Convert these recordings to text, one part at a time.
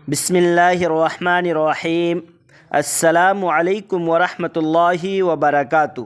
بسم اللہ الرحمن الرحیم۔ السلام علیکم ورحمۃ اللہ وبرکاتہ۔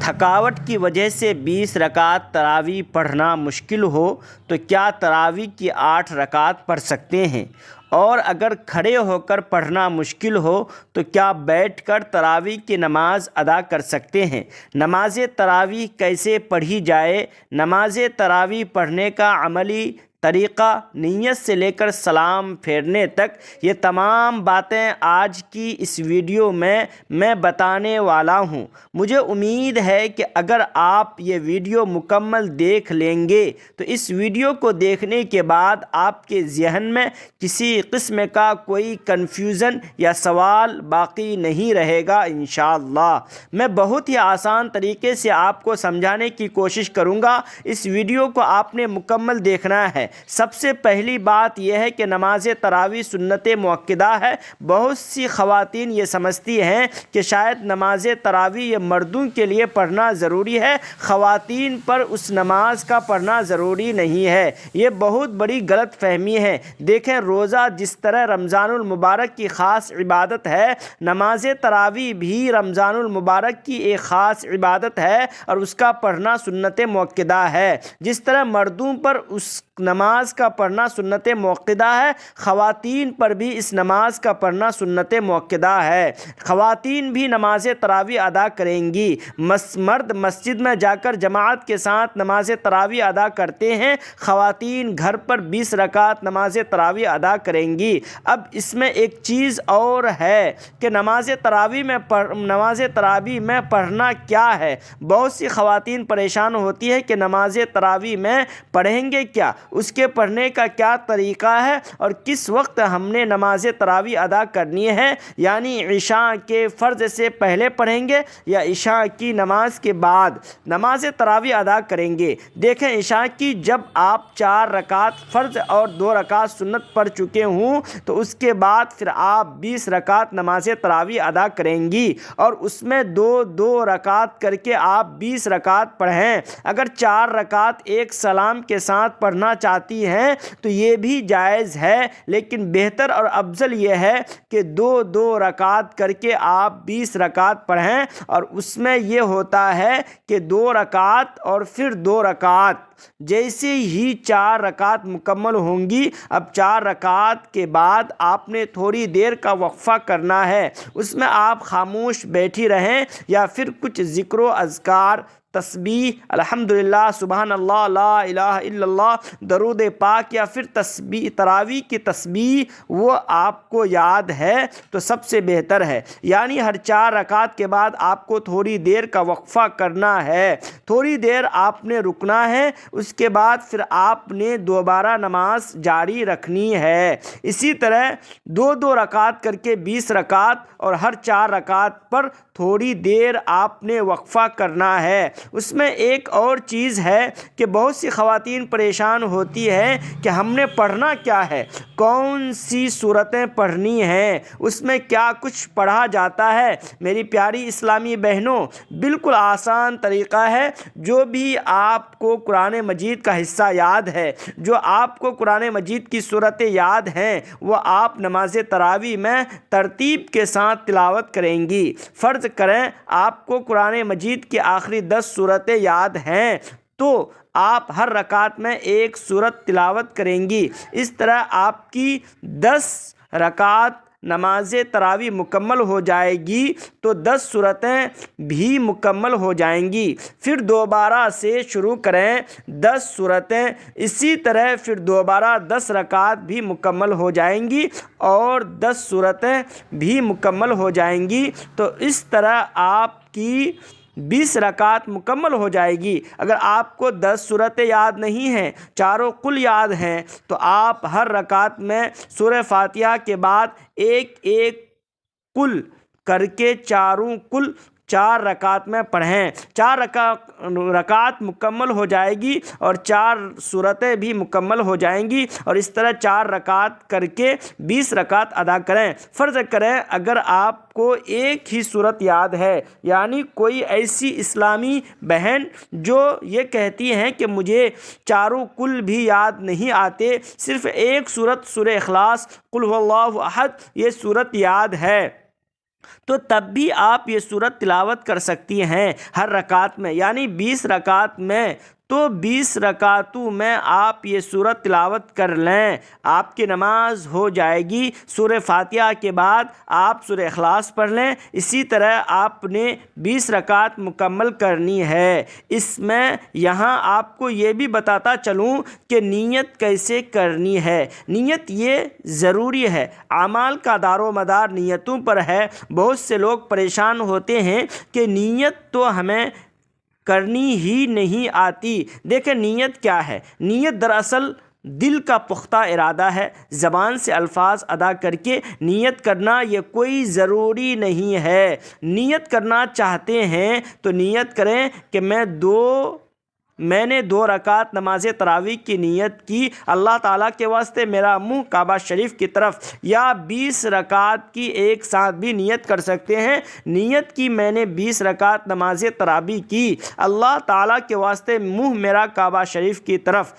تھکاوٹ کی وجہ سے 20 رکعت تراویح پڑھنا مشکل ہو تو کیا تراویح کی 8 رکعت پڑھ سکتے ہیں؟ اور اگر کھڑے ہو کر پڑھنا مشکل ہو تو کیا بیٹھ کر تراویح کی نماز ادا کر سکتے ہیں؟ نماز تراویح کیسے پڑھی جائے؟ نماز تراویح پڑھنے کا عملی طریقہ، نیت سے لے کر سلام پھیرنے تک، یہ تمام باتیں آج کی اس ویڈیو میں بتانے والا ہوں۔ مجھے امید ہے کہ اگر آپ یہ ویڈیو مکمل دیکھ لیں گے تو اس ویڈیو کو دیکھنے کے بعد آپ کے ذہن میں کسی قسم کا کوئی کنفیوژن یا سوال باقی نہیں رہے گا انشاءاللہ۔ میں بہت ہی آسان طریقے سے آپ کو سمجھانے کی کوشش کروں گا۔ اس ویڈیو کو آپ نے مکمل دیکھنا ہے۔ سب سے پہلی بات یہ ہے کہ نماز تراویح سنت مؤکدہ ہے۔ بہت سی خواتین یہ سمجھتی ہیں کہ شاید نماز تراویح یہ مردوں کے لیے پڑھنا ضروری ہے، خواتین پر اس نماز کا پڑھنا ضروری نہیں ہے۔ یہ بہت بڑی غلط فہمی ہے۔ دیکھیں، روزہ جس طرح رمضان المبارک کی خاص عبادت ہے، نماز تراویح بھی رمضان المبارک کی ایک خاص عبادت ہے اور اس کا پڑھنا سنت مؤکدہ ہے۔ جس طرح مردوں پر اس نماز کا پڑھنا سنت مؤکدہ ہے، خواتین پر بھی اس نماز کا پڑھنا سنت مؤکدہ ہے۔ خواتین بھی نماز تراویح ادا کریں گی۔ مرد مسجد میں جا کر جماعت کے ساتھ نماز تراویح ادا کرتے ہیں، خواتین گھر پر 20 رکعت نماز تراویح ادا کریں گی۔ اب اس میں ایک چیز اور ہے کہ نماز تراویح میں پڑھنا کیا ہے۔ بہت سی خواتین پریشان ہوتی ہے کہ نماز تراویح میں پڑھیں گے کیا، اس کے پڑھنے کا کیا طریقہ ہے اور کس وقت ہم نے نماز تراویح ادا کرنی ہے، یعنی عشاء کے فرض سے پہلے پڑھیں گے یا عشاء کی نماز کے بعد نماز تراویح ادا کریں گے۔ دیکھیں، عشاء کی جب آپ 4 رکعت فرض اور 2 رکعت سنت پڑھ چکے ہوں تو اس کے بعد پھر آپ 20 رکعت نماز تراویح ادا کریں گی اور اس میں 2 رکعت کر کے آپ 20 رکعت پڑھیں۔ اگر 4 رکعت ایک سلام کے ساتھ پڑھنا چاہتی ہیں تو یہ بھی جائز ہے، لیکن بہتر اور افضل یہ ہے کہ 2 رکعت کر کے آپ 20 رکعت پڑھیں، اور اس میں یہ ہوتا ہے کہ 2 رکعت اور پھر 2 رکعت، جیسے ہی 4 رکعت مکمل ہوں گی، اب 4 رکعت کے بعد آپ نے تھوڑی دیر کا وقفہ کرنا ہے۔ اس میں آپ خاموش بیٹھی رہیں یا پھر کچھ ذکر و اذکار، تسبیح، الحمدللہ، سبحان اللہ، لا الہ الا اللہ، درود پاک، یا پھر تراویح کی تسبیح وہ آپ کو یاد ہے تو سب سے بہتر ہے۔ یعنی ہر 4 رکعت کے بعد آپ کو تھوڑی دیر کا وقفہ کرنا ہے، تھوڑی دیر آپ نے رکنا ہے، اس کے بعد پھر آپ نے دوبارہ نماز جاری رکھنی ہے۔ اسی طرح 2 رکعت کر کے 20 رکعت، اور ہر 4 رکعت پر تھوڑی دیر آپ نے وقفہ کرنا ہے۔ اس میں ایک اور چیز ہے کہ بہت سی خواتین پریشان ہوتی ہیں کہ ہم نے پڑھنا کیا ہے، کون سی صورتیں پڑھنی ہیں، اس میں کیا کچھ پڑھا جاتا ہے۔ میری پیاری اسلامی بہنوں، بالکل آسان طریقہ ہے۔ جو بھی آپ کو قرآن مجید کا حصہ یاد ہے، جو آپ کو قرآن مجید کی صورتیں یاد ہیں، وہ آپ نماز تراویح میں ترتیب کے ساتھ تلاوت کریں گی۔ فرض کریں آپ کو قرآن مجید کی آخری 10 صورتیں یاد ہیں تو آپ ہر رکعت میں 1 صورت تلاوت کریں گی۔ اس طرح آپ کی 10 رکعت نماز تراویح مکمل ہو جائے گی تو 10 صورتیں بھی مکمل ہو جائیں گی۔ پھر دوبارہ سے شروع کریں 10 صورتیں، اسی طرح پھر دوبارہ 10 رکعت بھی مکمل ہو جائیں گی اور 10 صورتیں بھی مکمل ہو جائیں گی، تو اس طرح آپ کی 20 رکعت مکمل ہو جائے گی۔ اگر آپ کو 10 صورتیں یاد نہیں ہیں، چاروں کل یاد ہیں، تو آپ ہر رکعت میں سورہ فاتحہ کے بعد ایک کل کر کے چاروں کل 4 رکعت میں پڑھیں۔ 4 رکعت مکمل ہو جائے گی اور 4 صورتیں بھی مکمل ہو جائیں گی، اور اس طرح 4 رکعت کر کے 20 رکعت ادا کریں۔ فرض کریں اگر آپ کو ایک ہی صورت یاد ہے، یعنی کوئی ایسی اسلامی بہن جو یہ کہتی ہیں کہ مجھے چاروں کل بھی یاد نہیں آتے، صرف ایک صورت سورہ اخلاص قل هو اللہ احد یہ صورت یاد ہے، تو تب بھی آپ یہ صورت تلاوت کر سکتی ہیں ہر رکعت میں، یعنی 20 رکعت میں، تو 20 رکعتوں میں آپ یہ صورت تلاوت کر لیں، آپ کی نماز ہو جائے گی۔ سورہ فاتحہ کے بعد آپ سورہ اخلاص پڑھ لیں، اسی طرح آپ نے 20 رکعت مکمل کرنی ہے۔ اس میں یہاں آپ کو یہ بھی بتاتا چلوں کہ نیت کیسے کرنی ہے۔ نیت یہ ضروری ہے، اعمال کا دار و مدار نیتوں پر ہے۔ بہت سے لوگ پریشان ہوتے ہیں کہ نیت تو ہمیں کرنی ہی نہیں آتی۔ دیکھیں نیت کیا ہے؟ نیت دراصل دل کا پختہ ارادہ ہے۔ زبان سے الفاظ ادا کر کے نیت کرنا یہ کوئی ضروری نہیں ہے۔ نیت کرنا چاہتے ہیں تو نیت کریں کہ میں نے 2 رکعت نماز تراویح کی نیت کی، اللہ تعالیٰ کے واسطے میرا منہ کعبہ شریف کی طرف، یا 20 رکعت کی ایک ساتھ بھی نیت کر سکتے ہیں۔ نیت کی میں نے 20 رکعت نماز تراویح کی، اللہ تعالیٰ کے واسطے منہ میرا کعبہ شریف کی طرف،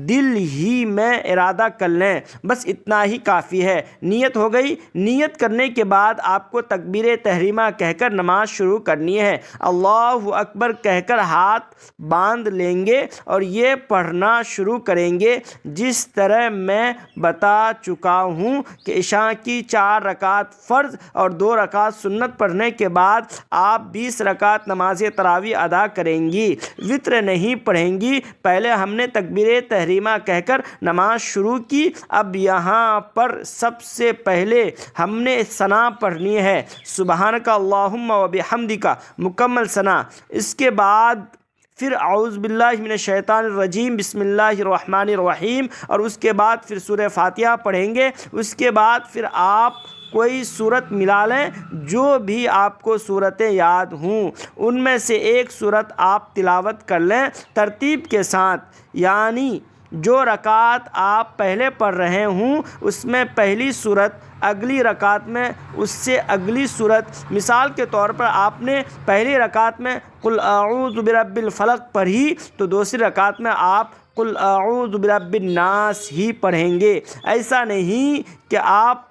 دل ہی میں ارادہ کر لیں، بس اتنا ہی کافی ہے۔ نیت ہو گئی۔ نیت کرنے کے بعد آپ کو تکبیر تحریمہ کہہ کر نماز شروع کرنی ہے۔ اللہ اکبر کہہ کر ہاتھ باندھ لیں گے اور یہ پڑھنا شروع کریں گے جس طرح میں بتا چکا ہوں کہ عشاء کی 4 رکعت فرض اور 2 رکعت سنت پڑھنے کے بعد آپ 20 رکعت نماز تراویح ادا کریں گی، وتر نہیں پڑھیں گی۔ پہلے ہم نے تکبیر تحریمہ کہہ کر نماز شروع کی، اب یہاں پر سب سے پہلے ہم نے ثنا پڑھنی ہے، سبحانک اللہم و بحمدک، مکمل ثنا۔ اس کے بعد پھر اعوذ باللہ من الشیطان الرجیم بسم اللہ الرحمن الرحیم، اور اس کے بعد پھر سورہ فاتحہ پڑھیں گے۔ اس کے بعد پھر آپ کوئی صورت ملا لیں، جو بھی آپ کو صورتیں یاد ہوں ان میں سے ایک صورت آپ تلاوت کر لیں ترتیب کے ساتھ، یعنی جو رکعت آپ پہلے پڑھ رہے ہوں اس میں پہلی صورت، اگلی رکعت میں اس سے اگلی صورت۔ مثال کے طور پر آپ نے پہلی رکعت میں قل اعوذ برب الفلق پڑھی تو دوسری رکعت میں آپ قل اعوذ برب الناس ہی پڑھیں گے۔ ایسا نہیں کہ آپ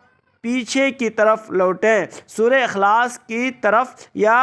پیچھے کی طرف لوٹیں سورہ اخلاص کی طرف یا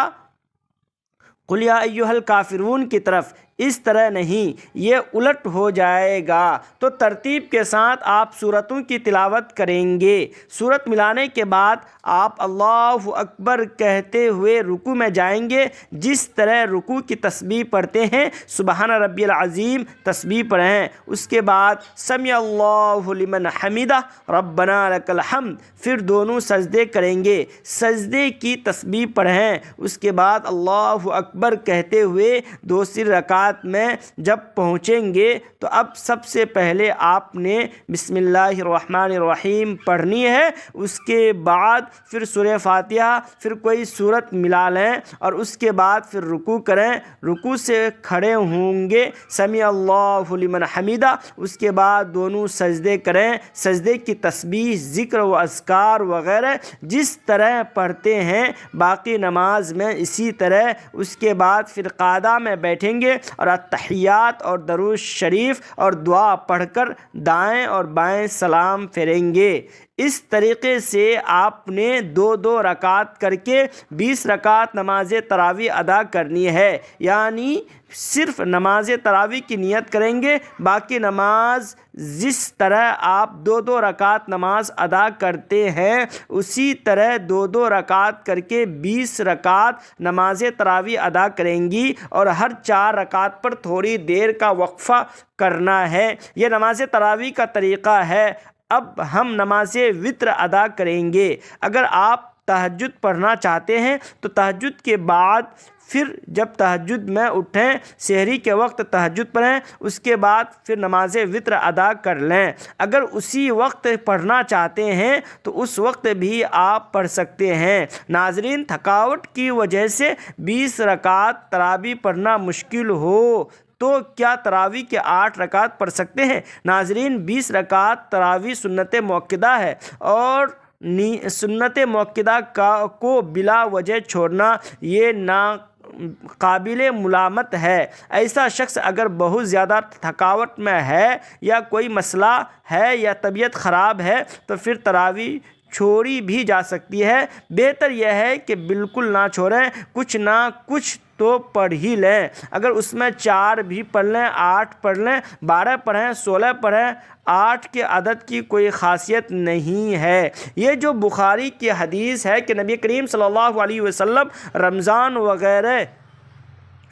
قل یا ایھا الکافرون کی طرف، اس طرح نہیں، یہ الٹ ہو جائے گا۔ تو ترتیب کے ساتھ آپ سورتوں کی تلاوت کریں گے۔ سورت ملانے کے بعد آپ اللہ اکبر کہتے ہوئے رکوع میں جائیں گے، جس طرح رکوع کی تسبیح پڑھتے ہیں سبحان ربی العظیم تسبیح پڑھیں۔ اس کے بعد سمع اللہ لمن حمدہ ربنا لک الحمد، پھر دونوں سجدے کریں گے، سجدے کی تسبیح پڑھیں۔ اس کے بعد اللہ اکبر کہتے ہوئے دوسری رکعت میں جب پہنچیں گے تو اب سب سے پہلے آپ نے بسم اللہ الرحمن الرحیم پڑھنی ہے۔ اس کے بعد پھر سورہ فاتحہ، پھر کوئی صورت ملا لیں اور اس کے بعد پھر رکوع کریں۔ رکوع سے کھڑے ہوں گے سمیع اللہ لمن حمیدہ، اس کے بعد دونوں سجدے کریں۔ سجدے کی تسبیح، ذکر و اذکار وغیرہ جس طرح پڑھتے ہیں باقی نماز میں اسی طرح۔ اس کے بعد پھر قعدہ میں بیٹھیں گے اور التحیات اور درود شریف اور دعا پڑھ کر دائیں اور بائیں سلام پھیریں گے۔ اس طریقے سے آپ نے 2 رکعت کر کے 20 رکعت نماز تراویح ادا کرنی ہے، یعنی صرف نماز تراویح کی نیت کریں گے، باقی نماز جس طرح آپ 2 رکعت نماز ادا کرتے ہیں اسی طرح 2 رکعت کر کے 20 رکعت نماز تراویح ادا کریں گی، اور ہر 4 رکعت پر تھوڑی دیر کا وقفہ کرنا ہے۔ یہ نماز تراویح کا طریقہ ہے۔ اب ہم نماز وتر ادا کریں گے۔ اگر آپ تہجد پڑھنا چاہتے ہیں تو تہجد کے بعد پھر جب تہجد میں اٹھیں سحری کے وقت تہجد پڑھیں، اس کے بعد پھر نماز وتر ادا کر لیں۔ اگر اسی وقت پڑھنا چاہتے ہیں تو اس وقت بھی آپ پڑھ سکتے ہیں۔ ناظرین، تھکاوٹ کی وجہ سے 20 رکعت تراویح پڑھنا مشکل ہو تو کیا تراویح کے 8 رکعت پڑھ سکتے ہیں؟ ناظرین، 20 رکعت تراویح سنت موقدہ ہے اور سنت موقدہ کو بلا وجہ چھوڑنا یہ قابل ملامت ہے۔ ایسا شخص اگر بہت زیادہ تھکاوٹ میں ہے یا کوئی مسئلہ ہے یا طبیعت خراب ہے تو پھر تراویح چھوڑی بھی جا سکتی ہے۔ بہتر یہ ہے کہ بالکل نہ چھوڑیں، کچھ نہ کچھ تو پڑھ ہی لیں۔ اگر اس میں 4 بھی پڑھ لیں، 8 پڑھ لیں، 12 پڑھیں، 16 پڑھیں، 8 کے عدد کی کوئی خاصیت نہیں ہے۔ یہ جو بخاری کی حدیث ہے کہ نبی کریم صلی اللہ علیہ وسلم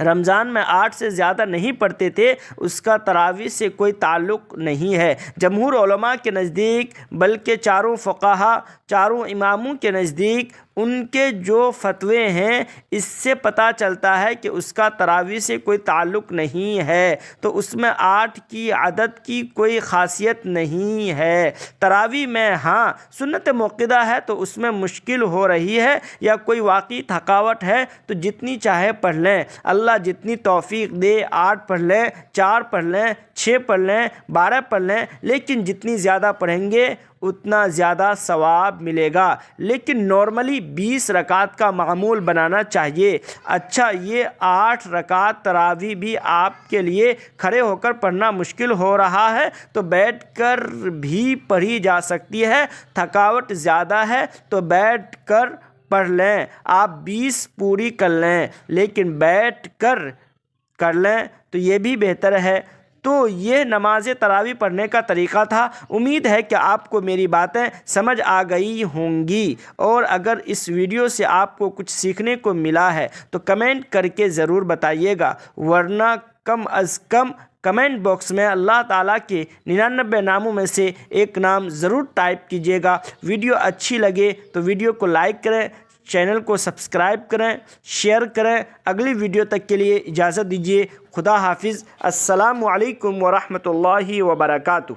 رمضان میں 8 سے زیادہ نہیں پڑھتے تھے، اس کا تراویح سے کوئی تعلق نہیں ہے۔ جمہور علماء کے نزدیک بلکہ چاروں فقہا، چاروں اماموں کے نزدیک ان کے جو فتوے ہیں اس سے پتہ چلتا ہے کہ اس کا تراویح سے کوئی تعلق نہیں ہے، تو اس میں 8 کی عدد کی کوئی خاصیت نہیں ہے۔ تراویح میں ہاں سنت موقدہ ہے تو اس میں مشکل ہو رہی ہے یا کوئی واقعی تھکاوٹ ہے تو جتنی چاہے پڑھ لیں، اللہ جتنی توفیق دے، 8 پڑھ لیں، 4 پڑھ لیں، 6 پڑھ لیں، 12 پڑھ لیں، لیکن جتنی زیادہ پڑھیں گے اتنا زیادہ ثواب ملے گا۔ لیکن نارملی 20 رکعت کا معمول بنانا چاہیے۔ اچھا، یہ 8 رکعت تراویح بھی آپ کے لیے کھڑے ہو کر پڑھنا مشکل ہو رہا ہے تو بیٹھ کر بھی پڑھی جا سکتی ہے۔ تھکاوٹ زیادہ ہے تو بیٹھ کر پڑھ لیں، آپ 20 پوری کر لیں، لیکن بیٹھ کر لیں تو یہ بھی بہتر ہے۔ تو یہ نماز تراویح پڑھنے کا طریقہ تھا۔ امید ہے کہ آپ کو میری باتیں سمجھ آ گئی ہوں گی، اور اگر اس ویڈیو سے آپ کو کچھ سیکھنے کو ملا ہے تو کمنٹ کر کے ضرور بتائیے گا، ورنہ کم از کم کمنٹ باکس میں اللہ تعالیٰ کے 99 ناموں میں سے ایک نام ضرور ٹائپ کیجیے گا۔ ویڈیو اچھی لگے تو ویڈیو کو لائک کریں، چینل کو سبسکرائب کریں، شیئر کریں۔ اگلی ویڈیو تک کے لیے اجازت دیجیے۔ خدا حافظ۔ السلام علیکم ورحمۃ اللہ وبرکاتہ۔